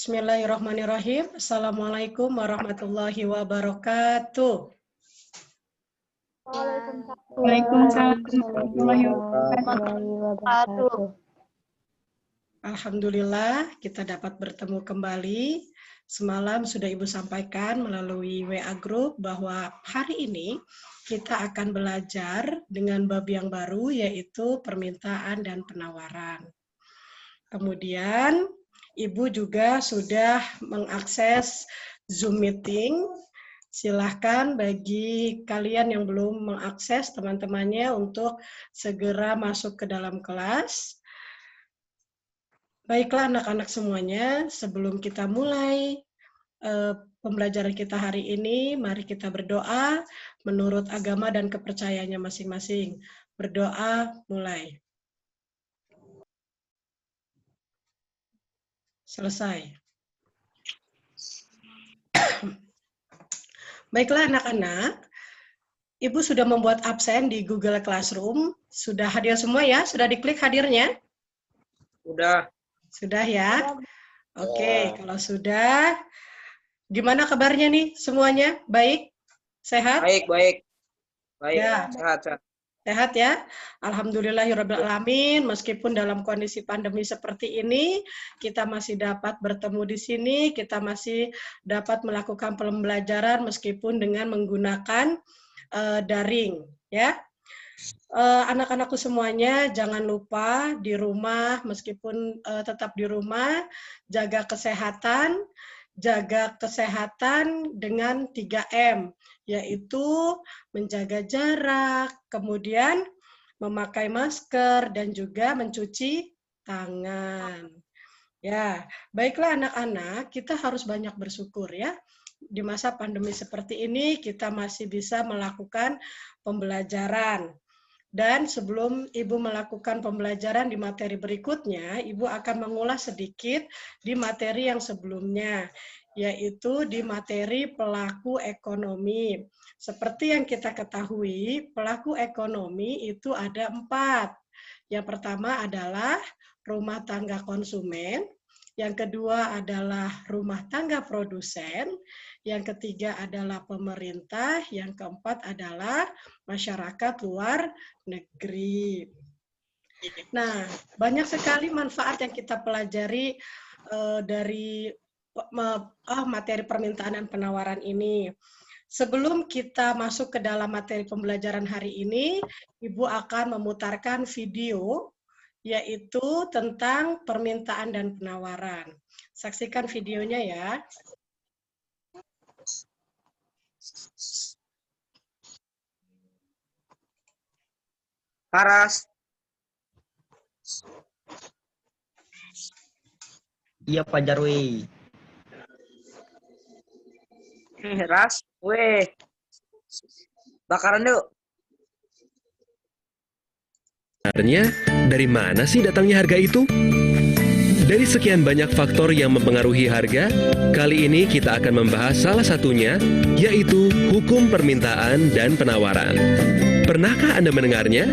Bismillahirrahmanirrahim. Assalamualaikum warahmatullahi wabarakatuh. Waalaikumsalam warahmatullahi wabarakatuh. Alhamdulillah kita dapat bertemu kembali. Semalam sudah Ibu sampaikan melalui WA Group bahwa hari ini kita akan belajar dengan bab yang baru yaitu permintaan dan penawaran. Kemudian Ibu juga sudah mengakses Zoom meeting. Silahkan bagi kalian yang belum mengakses teman-temannya untuk segera masuk ke dalam kelas. Baiklah anak-anak semuanya, sebelum kita mulai pembelajaran kita hari ini, mari kita berdoa menurut agama dan kepercayaannya masing-masing. Berdoa mulai. Selesai. Baiklah anak-anak, Ibu sudah membuat absen di Google Classroom. Sudah hadir semua ya? Sudah diklik hadirnya? Udah. Sudah ya? Oke, kalau sudah, gimana kabarnya nih semuanya? Baik? Sehat? Baik. Ya. Sehat. Sehat ya? Alhamdulillahirrabbilalamin, meskipun dalam kondisi pandemi seperti ini, kita masih dapat bertemu di sini, kita masih dapat melakukan pembelajaran meskipun dengan menggunakan daring. Ya. Anak-anakku semuanya, jangan lupa di rumah, meskipun tetap di rumah, jaga kesehatan dengan 3M, yaitu menjaga jarak, kemudian memakai masker, dan juga mencuci tangan. Ya, baiklah anak-anak, kita harus banyak bersyukur ya. Di masa pandemi seperti ini, kita masih bisa melakukan pembelajaran. Dan sebelum Ibu melakukan pembelajaran di materi berikutnya, Ibu akan mengulas sedikit di materi yang sebelumnya, yaitu di materi pelaku ekonomi. Seperti yang kita ketahui, pelaku ekonomi itu ada 4. Yang pertama adalah rumah tangga konsumen, yang kedua adalah rumah tangga produsen, yang ketiga adalah pemerintah, yang keempat adalah masyarakat luar negeri. Nah, banyak sekali manfaat yang kita pelajari dari materi permintaan dan penawaran ini. Sebelum kita masuk ke dalam materi pembelajaran hari ini, Ibu akan memutarkan video yaitu tentang permintaan dan penawaran. Saksikan videonya ya. Paras. Iya Pak Jarwi. Ras, weh. Bakaran yuk. Sebenarnya, dari mana sih datangnya harga itu? Dari sekian banyak faktor yang mempengaruhi harga, kali ini kita akan membahas salah satunya, yaitu hukum permintaan dan penawaran. Pernahkah Anda mendengarnya?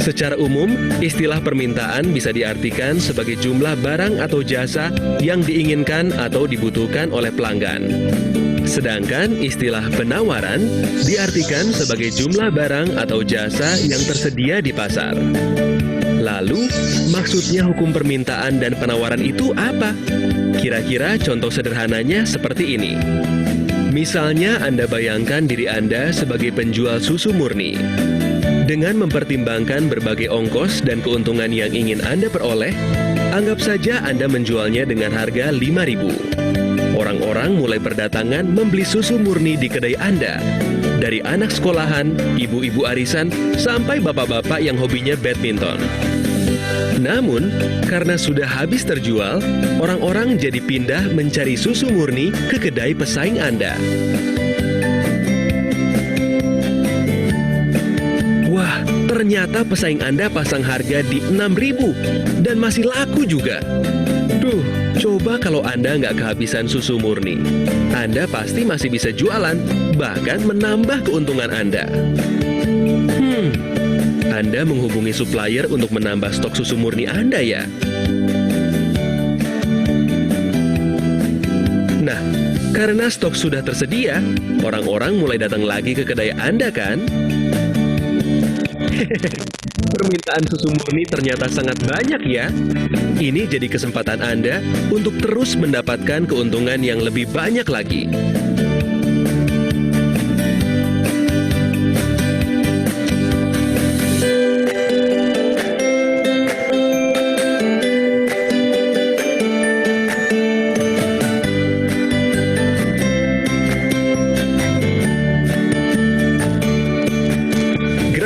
Secara umum, istilah permintaan bisa diartikan sebagai jumlah barang atau jasa yang diinginkan atau dibutuhkan oleh pelanggan. Sedangkan istilah penawaran diartikan sebagai jumlah barang atau jasa yang tersedia di pasar. Lalu, maksudnya hukum permintaan dan penawaran itu apa? Kira-kira contoh sederhananya seperti ini. Misalnya Anda bayangkan diri Anda sebagai penjual susu murni. Dengan mempertimbangkan berbagai ongkos dan keuntungan yang ingin Anda peroleh, anggap saja Anda menjualnya dengan harga 5.000. Orang-orang mulai berdatangan membeli susu murni di kedai Anda. Dari anak sekolahan, ibu-ibu arisan, sampai bapak-bapak yang hobinya badminton. Namun, karena sudah habis terjual, orang-orang jadi pindah mencari susu murni ke kedai pesaing Anda. Wah, ternyata pesaing Anda pasang harga di 6.000 dan masih laku juga. Duh, coba kalau Anda nggak kehabisan susu murni. Anda pasti masih bisa jualan, bahkan menambah keuntungan Anda. Anda menghubungi supplier untuk menambah stok susu murni Anda ya? Nah, karena stok sudah tersedia, orang-orang mulai datang lagi ke kedai Anda kan? Permintaan susu murni ternyata sangat banyak ya. Ini jadi kesempatan Anda untuk terus mendapatkan keuntungan yang lebih banyak lagi.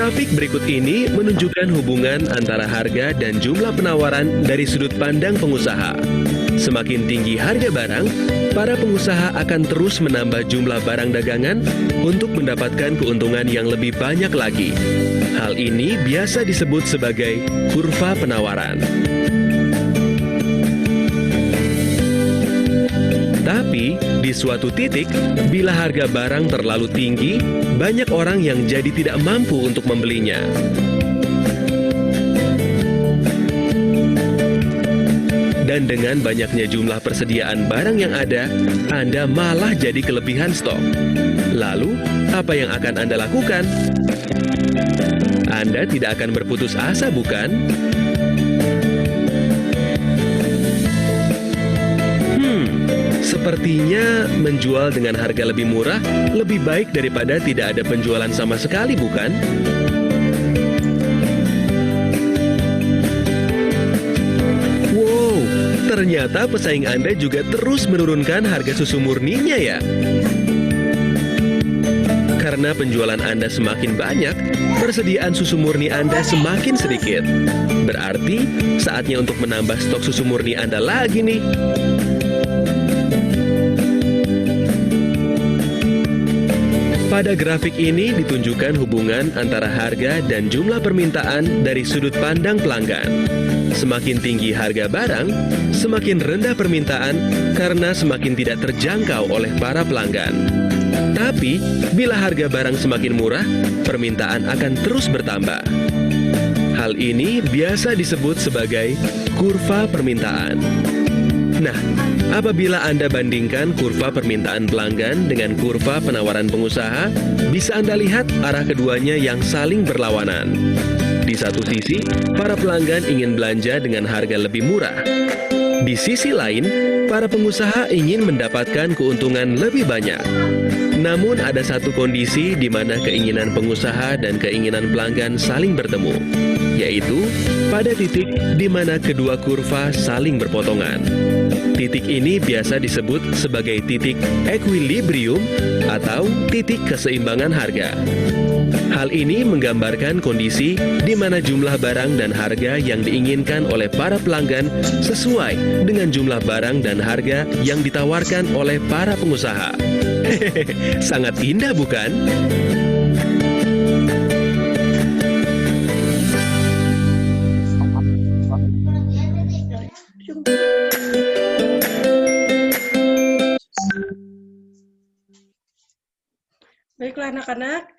Grafik berikut ini menunjukkan hubungan antara harga dan jumlah penawaran dari sudut pandang pengusaha. Semakin tinggi harga barang, para pengusaha akan terus menambah jumlah barang dagangan untuk mendapatkan keuntungan yang lebih banyak lagi. Hal ini biasa disebut sebagai kurva penawaran. Tapi, di suatu titik, bila harga barang terlalu tinggi, banyak orang yang jadi tidak mampu untuk membelinya. Dan dengan banyaknya jumlah persediaan barang yang ada, Anda malah jadi kelebihan stok. Lalu, apa yang akan Anda lakukan? Anda tidak akan berputus asa, bukan? Sepertinya menjual dengan harga lebih murah lebih baik daripada tidak ada penjualan sama sekali, bukan? Wow, ternyata pesaing Anda juga terus menurunkan harga susu murninya ya. Karena penjualan Anda semakin banyak, persediaan susu murni Anda semakin sedikit. Berarti saatnya untuk menambah stok susu murni Anda lagi nih. Pada grafik ini ditunjukkan hubungan antara harga dan jumlah permintaan dari sudut pandang pelanggan. Semakin tinggi harga barang, semakin rendah permintaan karena semakin tidak terjangkau oleh para pelanggan. Tapi, bila harga barang semakin murah, permintaan akan terus bertambah. Hal ini biasa disebut sebagai kurva permintaan. Nah, apabila Anda bandingkan kurva permintaan pelanggan dengan kurva penawaran pengusaha, bisa Anda lihat arah keduanya yang saling berlawanan. Di satu sisi, para pelanggan ingin belanja dengan harga lebih murah. Di sisi lain, para pengusaha ingin mendapatkan keuntungan lebih banyak. Namun ada satu kondisi di mana keinginan pengusaha dan keinginan pelanggan saling bertemu, yaitu pada titik di mana kedua kurva saling berpotongan. Titik ini biasa disebut sebagai titik equilibrium atau titik keseimbangan harga. Hal ini menggambarkan kondisi di mana jumlah barang dan harga yang diinginkan oleh para pelanggan sesuai dengan jumlah barang dan harga yang ditawarkan oleh para pengusaha. Hehehe, sangat indah bukan? Baiklah anak-anak,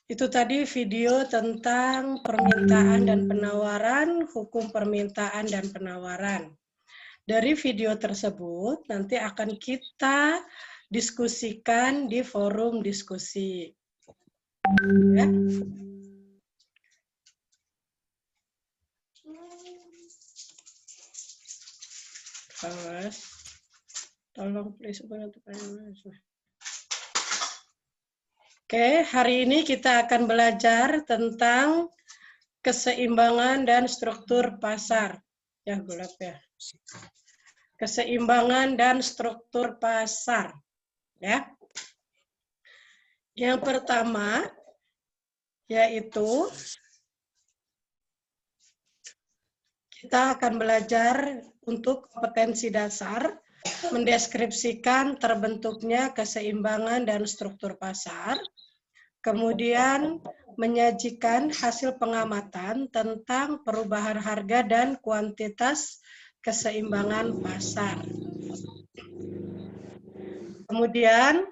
itu tadi video tentang permintaan dan penawaran, hukum permintaan dan penawaran. Dari video tersebut nanti akan kita diskusikan di forum diskusi. Ya. Tolong please. Oke, hari ini kita akan belajar tentang keseimbangan dan struktur pasar. Ya, gelap ya. Keseimbangan dan struktur pasar. Ya. Yang pertama yaitu kita akan belajar untuk kompetensi dasar, mendeskripsikan terbentuknya keseimbangan dan struktur pasar, kemudian menyajikan hasil pengamatan tentang perubahan harga dan kuantitas keseimbangan pasar. Kemudian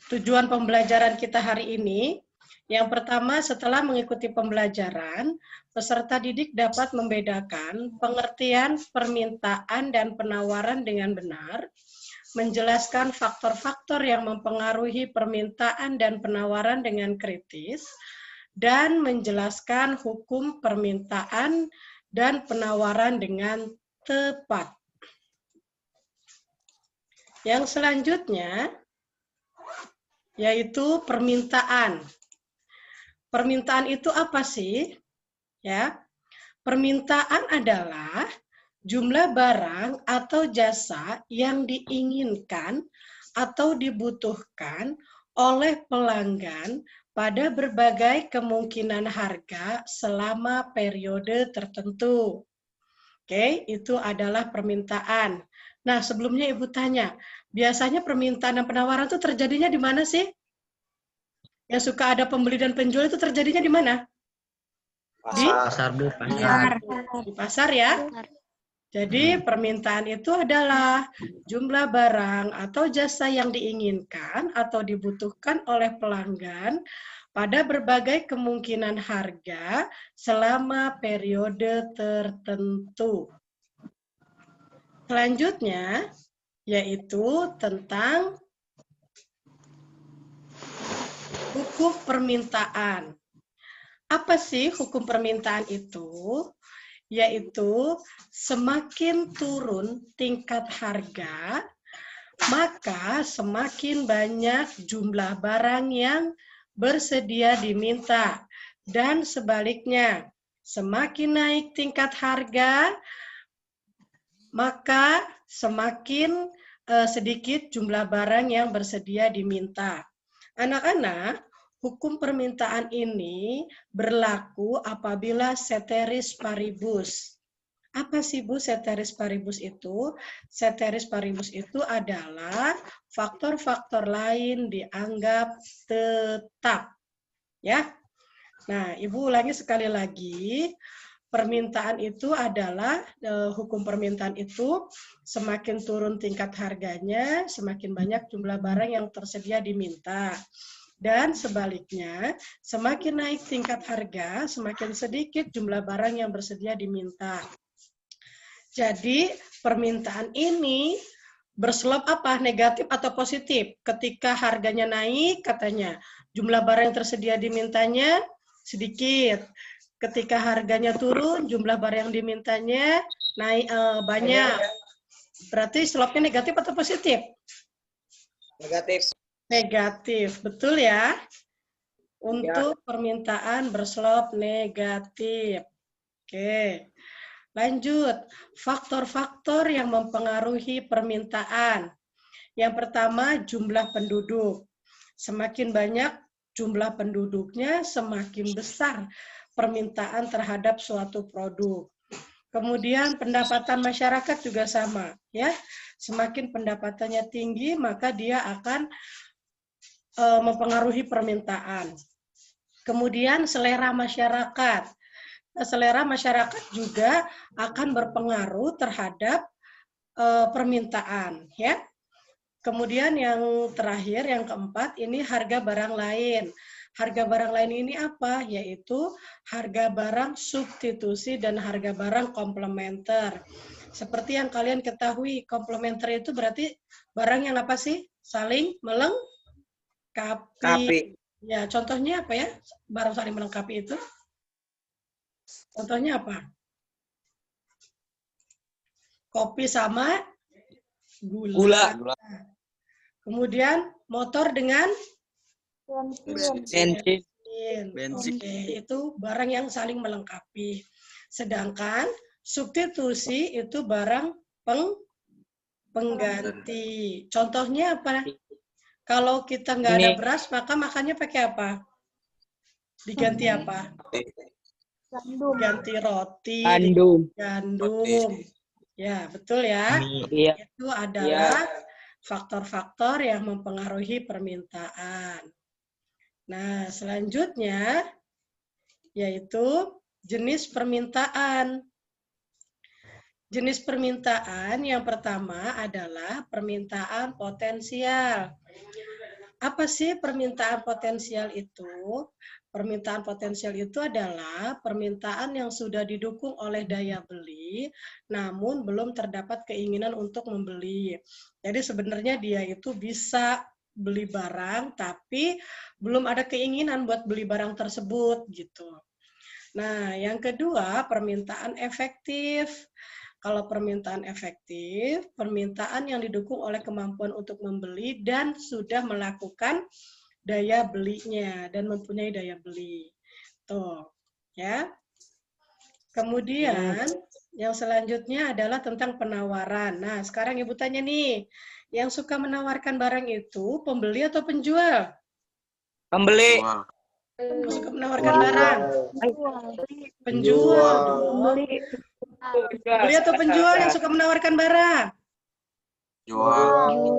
tujuan pembelajaran kita hari ini Yang pertama, setelah mengikuti pembelajaran, peserta didik dapat membedakan pengertian permintaan dan penawaran dengan benar, menjelaskan faktor-faktor yang mempengaruhi permintaan dan penawaran dengan kritis, dan menjelaskan hukum permintaan dan penawaran dengan tepat. Yang selanjutnya yaitu permintaan. Permintaan itu apa sih? Ya, permintaan adalah jumlah barang atau jasa yang diinginkan atau dibutuhkan oleh pelanggan pada berbagai kemungkinan harga selama periode tertentu. Oke, itu adalah permintaan. Nah, sebelumnya Ibu tanya, biasanya permintaan dan penawaran itu terjadinya di mana sih? Yang suka ada pembeli dan penjual itu terjadinya di mana? Di Pasar, Bu. Pasar. di pasar ya. Jadi permintaan itu adalah jumlah barang atau jasa yang diinginkan atau dibutuhkan oleh pelanggan pada berbagai kemungkinan harga selama periode tertentu. Selanjutnya yaitu tentang hukum permintaan. Apa sih hukum permintaan itu? Yaitu semakin turun tingkat harga, maka semakin banyak jumlah barang yang bersedia diminta. Dan sebaliknya, semakin naik tingkat harga, maka semakin sedikit jumlah barang yang bersedia diminta. Anak-anak, hukum permintaan ini berlaku apabila ceteris paribus. Apa sih Bu ceteris paribus itu? Ceteris paribus itu adalah faktor-faktor lain dianggap tetap. Ya. Nah, Ibu ulangi sekali lagi. Permintaan itu adalah hukum permintaan itu semakin turun tingkat harganya, semakin banyak jumlah barang yang tersedia diminta. Dan sebaliknya, semakin naik tingkat harga, semakin sedikit jumlah barang yang bersedia diminta. Jadi, permintaan ini berselop apa? Negatif atau positif? Ketika harganya naik, katanya, jumlah barang yang tersedia dimintanya sedikit. Ketika harganya turun, jumlah barang yang dimintanya naik banyak. Berarti selopnya negatif atau positif? Negatif. Negatif, betul ya? Untuk permintaan berselop negatif. Oke, lanjut. Faktor-faktor yang mempengaruhi permintaan. Yang pertama, jumlah penduduk. Semakin banyak jumlah penduduknya, semakin besar permintaan terhadap suatu produk. Kemudian pendapatan masyarakat juga sama, ya. Semakin pendapatannya tinggi, maka dia akan mempengaruhi permintaan. Kemudian selera masyarakat. Selera masyarakat juga akan berpengaruh terhadap permintaan, ya. Kemudian yang terakhir, yang keempat, ini harga barang lain. Harga barang lain ini apa? Yaitu harga barang substitusi dan harga barang komplementer. Seperti yang kalian ketahui, komplementer itu berarti barang yang apa sih? Saling melengkapi. Ya, contohnya apa ya? Barang saling melengkapi itu? Contohnya apa? Kopi sama gula. Kemudian motor dengan bensin. Oke, itu barang yang saling melengkapi. Sedangkan substitusi itu barang pengganti. Contohnya apa? Kalau kita nggak ada beras, maka makannya pakai apa? Diganti apa? Ganti roti, gandum. Ya, betul ya. Itu adalah faktor-faktor yang mempengaruhi permintaan. Nah, selanjutnya yaitu jenis permintaan. Jenis permintaan yang pertama adalah permintaan potensial. Apa sih permintaan potensial itu? Permintaan potensial itu adalah permintaan yang sudah didukung oleh daya beli, namun belum terdapat keinginan untuk membeli. Jadi sebenarnya dia itu bisa beli barang, tapi belum ada keinginan buat beli barang tersebut gitu. Nah, yang kedua, permintaan efektif. Kalau permintaan efektif, permintaan yang didukung oleh kemampuan untuk membeli dan sudah melakukan daya belinya dan mempunyai daya beli. Tuh, ya. Kemudian yang selanjutnya adalah tentang penawaran. Nah, sekarang Ibu tanya nih, yang suka menawarkan barang itu pembeli atau penjual? Pembeli. Yang suka menawarkan barang? Penjual dong. Pembeli atau penjual yang suka menawarkan barang?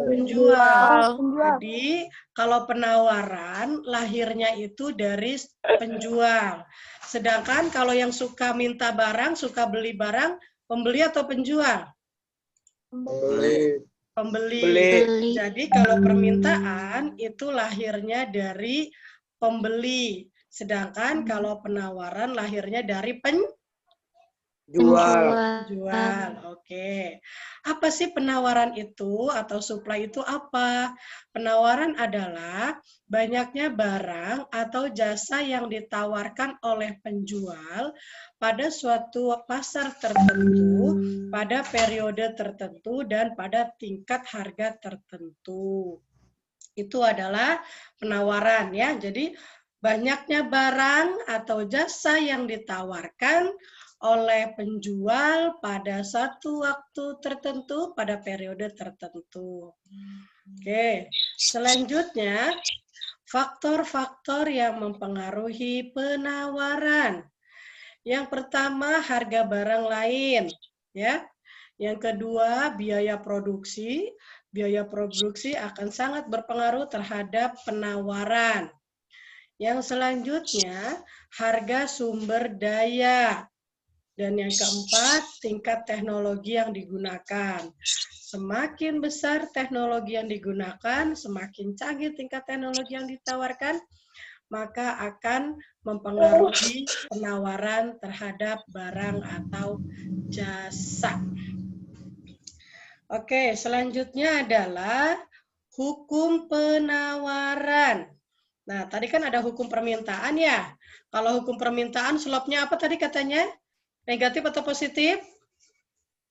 Penjual. Jadi kalau penawaran lahirnya itu dari penjual. Sedangkan kalau yang suka minta barang, suka beli barang, pembeli atau penjual? Pembeli. Jadi kalau permintaan itu lahirnya dari pembeli. Sedangkan kalau penawaran lahirnya dari penjual. Oke. Apa sih penawaran itu atau supply itu apa? Penawaran adalah banyaknya barang atau jasa yang ditawarkan oleh penjual pada suatu pasar tertentu, pada periode tertentu, dan pada tingkat harga tertentu. Itu adalah penawaran ya. Jadi banyaknya barang atau jasa yang ditawarkan oleh penjual pada satu waktu tertentu, pada periode tertentu. Oke, selanjutnya faktor-faktor yang mempengaruhi penawaran. Yang pertama, harga barang lain, ya. Yang kedua, biaya produksi. Biaya produksi akan sangat berpengaruh terhadap penawaran. Yang selanjutnya, harga sumber daya. Dan yang keempat, tingkat teknologi yang digunakan. Semakin besar teknologi yang digunakan, semakin canggih tingkat teknologi yang ditawarkan, maka akan mempengaruhi penawaran terhadap barang atau jasa. Oke, selanjutnya adalah hukum penawaran. Nah, tadi kan ada hukum permintaan ya. Kalau hukum permintaan, slopnya apa tadi katanya? Negatif atau positif?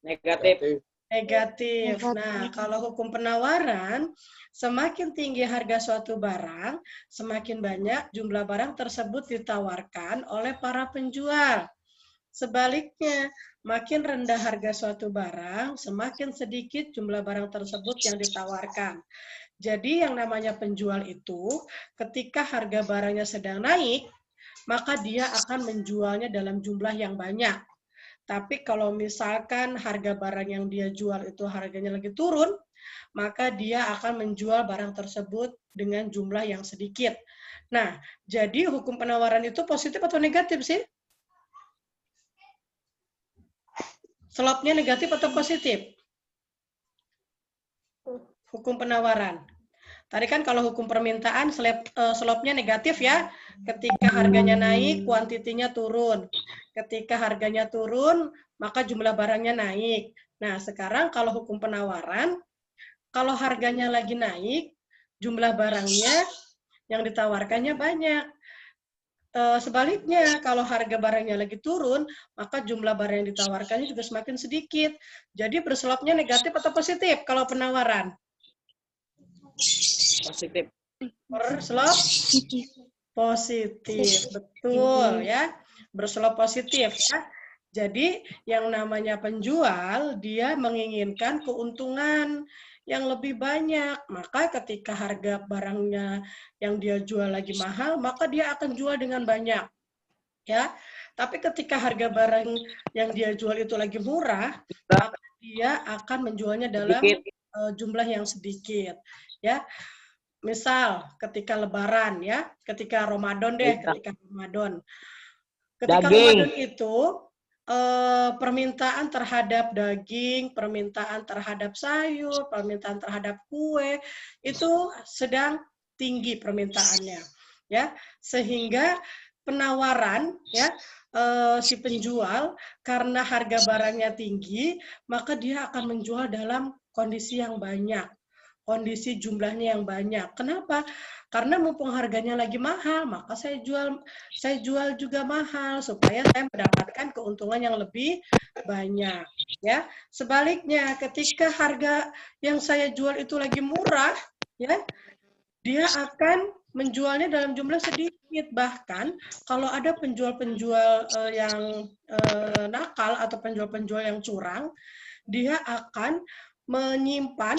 Negatif. Negatif. Nah, kalau hukum penawaran, semakin tinggi harga suatu barang, semakin banyak jumlah barang tersebut ditawarkan oleh para penjual. Sebaliknya, makin rendah harga suatu barang, semakin sedikit jumlah barang tersebut yang ditawarkan. Jadi yang namanya penjual itu, ketika harga barangnya sedang naik, maka dia akan menjualnya dalam jumlah yang banyak. Tapi kalau misalkan harga barang yang dia jual itu harganya lagi turun, maka dia akan menjual barang tersebut dengan jumlah yang sedikit. Nah, jadi hukum penawaran itu positif atau negatif sih? Slopnya negatif atau positif? Hukum penawaran. Tadi kan kalau hukum permintaan slopnya negatif ya. Ketika harganya naik, kuantitinya turun. Ketika harganya turun, maka jumlah barangnya naik. Nah, sekarang kalau hukum penawaran, kalau harganya lagi naik, jumlah barangnya yang ditawarkannya banyak. Sebaliknya, kalau harga barangnya lagi turun, maka jumlah barang yang ditawarkannya juga semakin sedikit. Jadi berslopnya negatif atau positif kalau penawaran? Positif. Berslop positif, betul ya. Berslop positif ya. Jadi yang namanya penjual, dia menginginkan keuntungan yang lebih banyak. Maka ketika harga barangnya yang dia jual lagi mahal, maka dia akan jual dengan banyak. Ya. Tapi ketika harga barang yang dia jual itu lagi murah, maka dia akan menjualnya dalam jumlah yang sedikit. Ya. Misal ketika Lebaran ya, ketika Ramadan deh, ketika Ramadan. Ketika Ramadan itu permintaan terhadap daging, permintaan terhadap sayur, permintaan terhadap kue itu sedang tinggi permintaannya, ya, sehingga penawaran, ya, si penjual karena harga barangnya tinggi, maka dia akan menjual dalam kondisi yang banyak, kondisi jumlahnya yang banyak. Kenapa? Karena mumpung harganya lagi mahal, maka saya jual juga mahal supaya saya mendapatkan keuntungan yang lebih banyak, ya. Sebaliknya, ketika harga yang saya jual itu lagi murah, ya, dia akan menjualnya dalam jumlah sedikit. Bahkan kalau ada penjual-penjual yang nakal atau penjual-penjual yang curang, dia akan menyimpan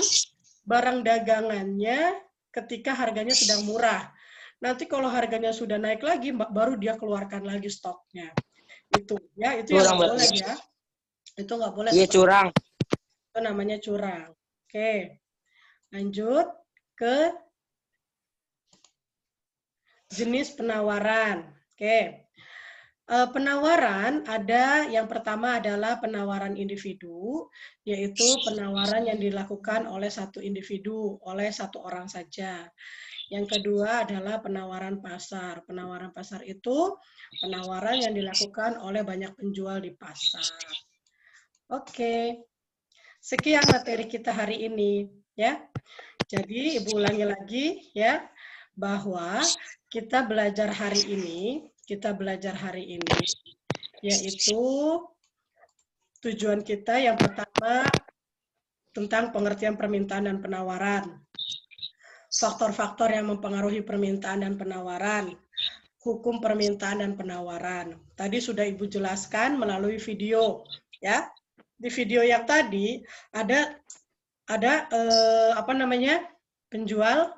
barang dagangannya ketika harganya sedang murah. Nanti kalau harganya sudah naik lagi, baru dia keluarkan lagi stoknya. Itu ya, itu yang nggak boleh ya. Itu nggak boleh. Iya, curang. Itu namanya curang. Oke, lanjut ke jenis penawaran. Oke. Penawaran ada, yang pertama adalah penawaran individu, yaitu penawaran yang dilakukan oleh satu individu, oleh satu orang saja. Yang kedua adalah penawaran pasar. Penawaran pasar itu penawaran yang dilakukan oleh banyak penjual di pasar. Oke. Sekian materi kita hari ini, ya. Jadi Ibu ulangi lagi, ya, bahwa kita belajar hari ini, yaitu tujuan kita yang pertama tentang pengertian permintaan dan penawaran, faktor-faktor yang mempengaruhi permintaan dan penawaran, hukum permintaan dan penawaran. Tadi sudah Ibu jelaskan melalui video, ya. Di video yang tadi ada apa namanya, penjual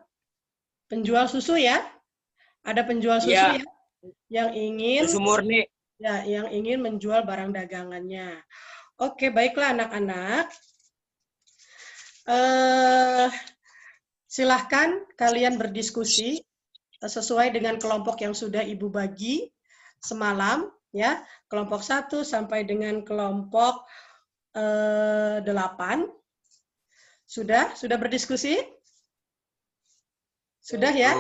susu, ya. Ada penjual susu, Iya. ya, yang ingin Susu murni. ya, yang ingin menjual barang dagangannya. Oke, baiklah anak-anak. Silahkan kalian berdiskusi sesuai dengan kelompok yang sudah Ibu bagi semalam, ya. Kelompok 1 sampai dengan kelompok 8. Sudah berdiskusi? Sudah, ya?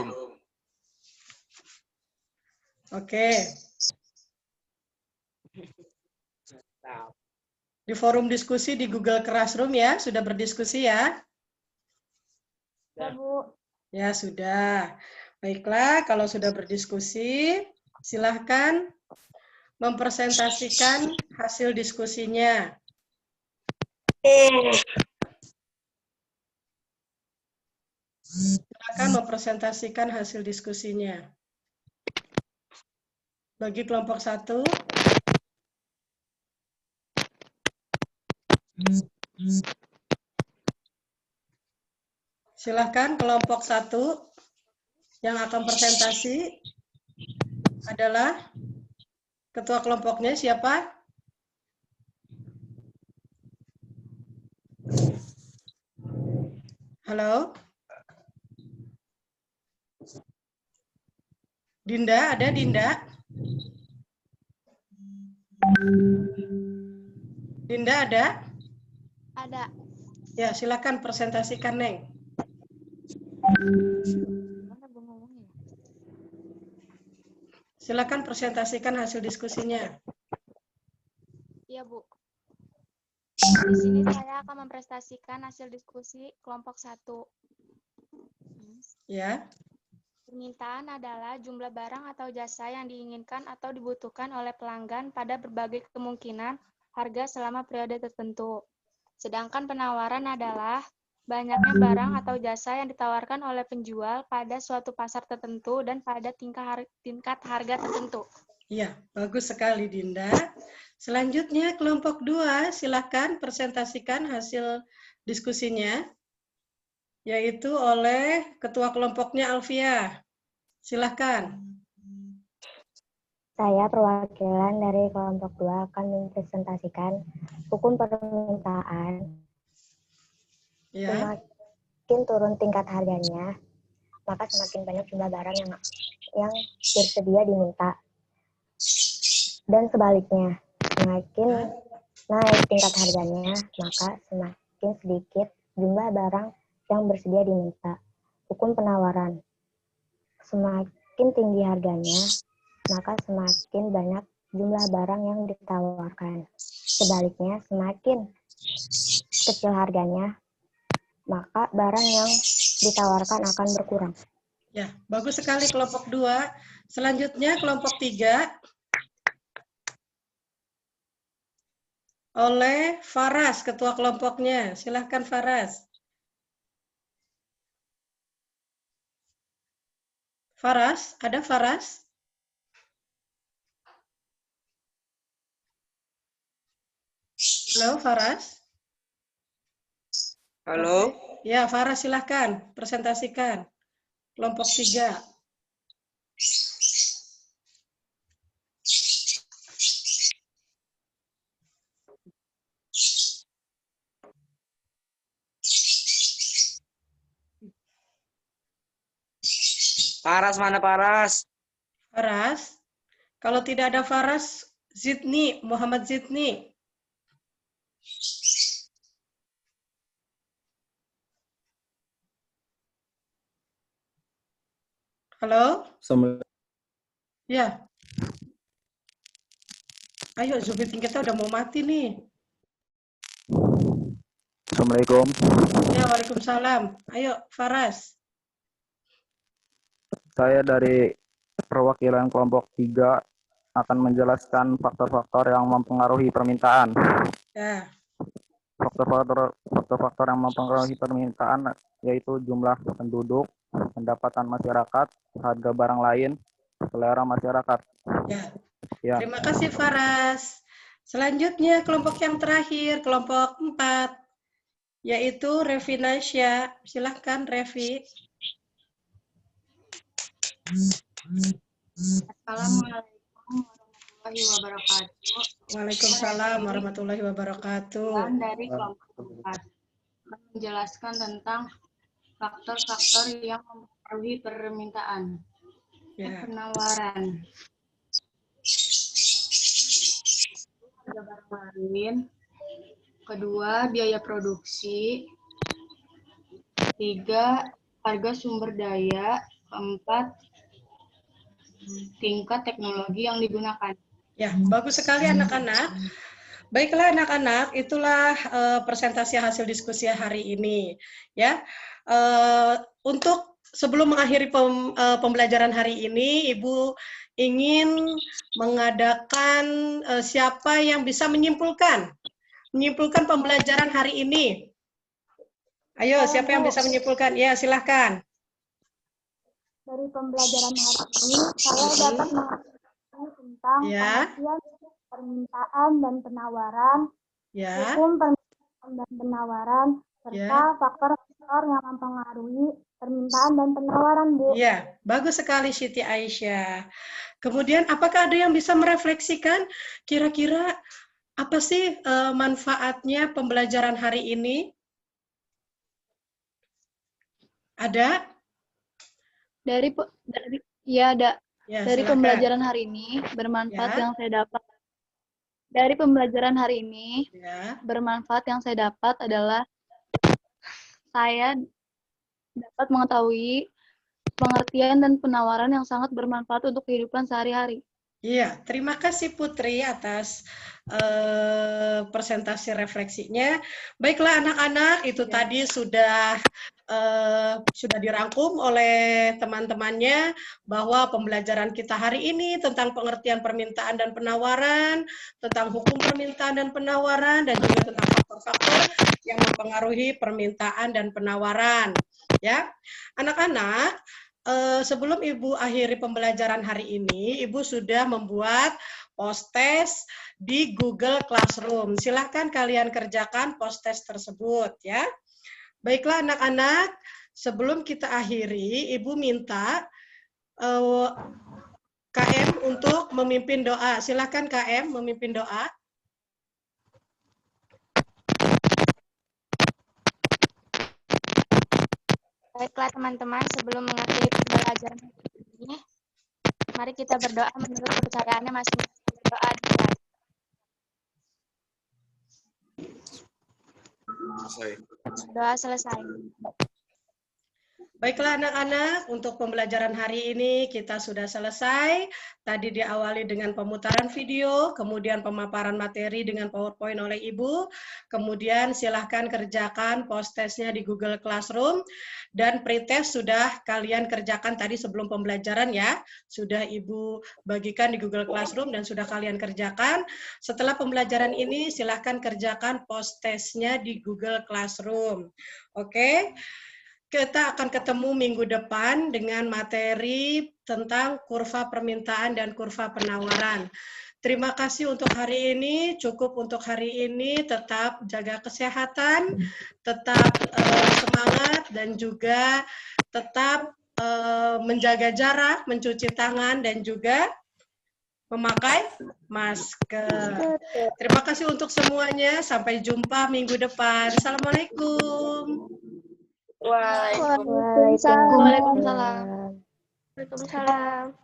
Oke. Di forum diskusi di Google Classroom, ya, sudah berdiskusi, ya? Ya, Bu. Ya, sudah. Baiklah, kalau sudah berdiskusi, silahkan mempresentasikan hasil diskusinya. Silakan mempresentasikan hasil diskusinya. Bagi kelompok 1. Silakan kelompok 1 yang akan presentasi adalah ketua kelompoknya siapa? Halo? Dinda, ada Dinda? Dinda ada? Ada. Ya, silakan presentasikan, Neng. Mana Bu ngomongnya? Silakan presentasikan hasil diskusinya. Iya, Bu. Di sini saya akan mempresentasikan hasil diskusi kelompok 1. Ya. Permintaan adalah jumlah barang atau jasa yang diinginkan atau dibutuhkan oleh pelanggan pada berbagai kemungkinan harga selama periode tertentu. Sedangkan penawaran adalah banyaknya barang atau jasa yang ditawarkan oleh penjual pada suatu pasar tertentu dan pada tingkat harga tertentu. Iya, bagus sekali Dinda. Selanjutnya kelompok 2, silakan presentasikan hasil diskusinya, yaitu oleh ketua kelompoknya Alfia. Silakan. Saya perwakilan dari kelompok 2 akan mempresentasikan hukum permintaan. Ya. Semakin turun tingkat harganya, maka semakin banyak jumlah barang yang bersedia diminta. Dan sebaliknya, semakin naik tingkat harganya, maka semakin sedikit jumlah barang yang bersedia diminta. Hukum penawaran. semakin tinggi harganya, maka semakin banyak jumlah barang yang ditawarkan. Sebaliknya, semakin kecil harganya, maka barang yang ditawarkan akan berkurang. Ya, bagus sekali kelompok 2. Selanjutnya kelompok 3 oleh Faras, ketua kelompoknya. Silahkan Faras. Faras, ada Faras? Halo, Faras? Halo. Ya, Faras silahkan presentasikan. Kelompok 3. Paras mana Paras? Faras? Kalau tidak ada Faras, Zidni, Muhammad Zidni. Halo? Ya. Ayo, Zoom meeting kita udah mau mati nih. Assalamualaikum. Ya, waalaikumsalam. Ayo, Faras. Saya dari perwakilan kelompok 3 akan menjelaskan faktor-faktor yang mempengaruhi permintaan. Ya. Faktor-faktor yang mempengaruhi permintaan yaitu jumlah penduduk, pendapatan masyarakat, harga barang lain, selera masyarakat. Ya. Ya. Terima kasih Faras. Selanjutnya kelompok yang terakhir, kelompok 4, yaitu Revi Nasya. Silahkan Revi. Assalamualaikum warahmatullahi wabarakatuh. Waalaikumsalam warahmatullahi wabarakatuh. Dari kelompok 4 menjelaskan tentang faktor-faktor yang mempengaruhi permintaan. Ya. Penawaran. Harga barang lain. Kedua, biaya produksi. 3, harga sumber daya. 4, tingkat teknologi yang digunakan. Ya, bagus sekali anak-anak. Baiklah anak-anak, itulah presentasi hasil diskusi hari ini. Ya, untuk sebelum mengakhiri pembelajaran hari ini, Ibu ingin mengadakan siapa yang bisa menyimpulkan pembelajaran hari ini. Ayo, siapa yang bisa menyimpulkan? Ya, silahkan. Dari pembelajaran hari ini, saya dapat mengetahui tentang pengertian permintaan dan penawaran, hukum permintaan dan penawaran, serta faktor-faktor yang mempengaruhi permintaan dan penawaran, Bu. Ya, bagus sekali Siti Aisyah. Kemudian, apakah ada yang bisa merefleksikan kira-kira apa sih manfaatnya pembelajaran hari ini? Ada? Dari pembelajaran hari ini bermanfaat yang saya dapat. Dari pembelajaran hari ini bermanfaat yang saya dapat adalah saya dapat mengetahui pengertian dan penawaran yang sangat bermanfaat untuk kehidupan sehari-hari. Iya, terima kasih Putri atas presentasi refleksinya. Baiklah anak-anak, itu tadi sudah dirangkum oleh teman-temannya bahwa pembelajaran kita hari ini tentang pengertian permintaan dan penawaran, tentang hukum permintaan dan penawaran, dan juga tentang faktor-faktor yang mempengaruhi permintaan dan penawaran. Ya, anak-anak. Sebelum Ibu akhiri pembelajaran hari ini, Ibu sudah membuat post-test di Google Classroom. Silahkan kalian kerjakan post-test tersebut ya. Baiklah anak-anak, sebelum kita akhiri, Ibu minta KM untuk memimpin doa. Silahkan KM memimpin doa. Baiklah teman-teman, sebelum mengakhiri pembelajaran ini, mari kita berdoa menurut kepercayaannya masing-masing. Berdoa dimulai. Selesai. Doa selesai. Baiklah anak-anak, untuk pembelajaran hari ini kita sudah selesai. Tadi diawali dengan pemutaran video, kemudian pemaparan materi dengan PowerPoint oleh Ibu, kemudian silahkan kerjakan post-testnya di Google Classroom, dan pretest sudah kalian kerjakan tadi sebelum pembelajaran ya, sudah Ibu bagikan di Google Classroom dan sudah kalian kerjakan. Setelah pembelajaran ini silahkan kerjakan post-testnya di Google Classroom. Oke? Kita akan ketemu minggu depan dengan materi tentang kurva permintaan dan kurva penawaran. Terima kasih untuk hari ini, cukup untuk hari ini, tetap jaga kesehatan, tetap semangat, dan juga tetap menjaga jarak, mencuci tangan, dan juga memakai masker. Terima kasih untuk semuanya, sampai jumpa minggu depan. Assalamualaikum. Waalaikumsalam. Waalaikumsalam.